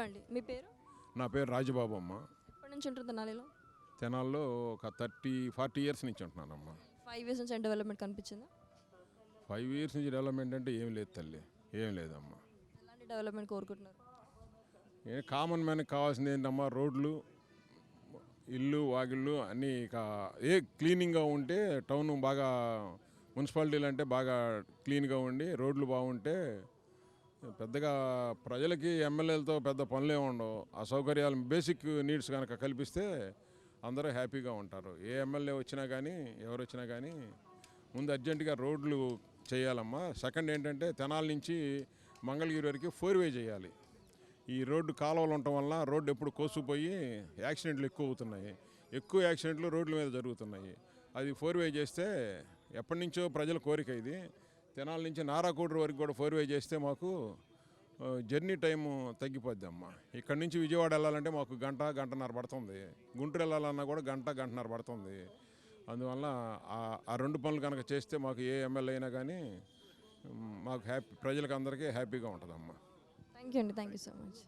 అండి. మీ పేరు? నా పేరు రాజబాబు అమ్మ. ఎప్పటి నుంచి ఉంటుంది తెనాలిలో? తెనాల్లో ఒక 40 ఇయర్స్ నుంచి ఉంటున్నానమ్మా. 5 ఇయర్స్ నుంచి డెవలప్మెంట్ కనిపించిందా? 5 ఇయర్స్ నుంచి డెవలప్మెంట్ అంటే ఏం లేదు తల్లి, ఏం లేదమ్మా. ఎలాంటి డెవలప్మెంట్ కోరుకుంటున్నారు? కామన్ మ్యాన్కి కావాల్సింది ఏంటమ్మా, రోడ్లు, ఇల్లు, వాకిళ్ళు అన్నీ క్లీనింగ్గా ఉంటే టౌన్ బాగా, మున్సిపాలిటీలు అంటే బాగా క్లీన్గా ఉండి రోడ్లు బాగుంటే పెద్దగా ప్రజలకి ఎమ్మెల్యేలతో పెద్ద పనులే ఉండవు. ఆ సౌకర్యాలు బేసిక్ నీడ్స్ కనుక కల్పిస్తే అందరూ హ్యాపీగా ఉంటారు. ఏ ఎమ్మెల్యే వచ్చినా కానీ ఎవరు వచ్చినా కానీ ముందు అర్జెంటుగా రోడ్లు చేయాలమ్మా. సెకండ్ ఏంటంటే తెనాల నుంచి మంగళగిరి వరకు 4 వే చేయాలి. ఈ రోడ్డు కాలువలు ఉండటం వల్ల రోడ్డు ఎప్పుడు కోసుకుపోయి యాక్సిడెంట్లు ఎక్కువ అవుతున్నాయి. ఎక్కువ యాక్సిడెంట్లు రోడ్ల మీద జరుగుతున్నాయి. అది 4 వే చేస్తే ఎప్పటి నుంచో ప్రజల కోరిక ఇది. తెనాల నుంచి నారాకోడ్రు వరకు కూడా 4 వే చేస్తే మాకు జర్నీ టైము తగ్గిపోద్ది అమ్మ. ఇక్కడ నుంచి విజయవాడ వెళ్ళాలంటే మాకు గంటన్నర పడుతుంది. గుంటూరు వెళ్ళాలన్నా కూడా గంటన్నర పడుతుంది. అందువల్ల ఆ 2 పనులు కనుక చేస్తే మాకు ఏ ఎమ్మెల్యే అయినా కానీ మాకు ప్రజలకు అందరికీ హ్యాపీగా ఉంటుందమ్మా. థ్యాంక్ యూ అండి. Thank you so much.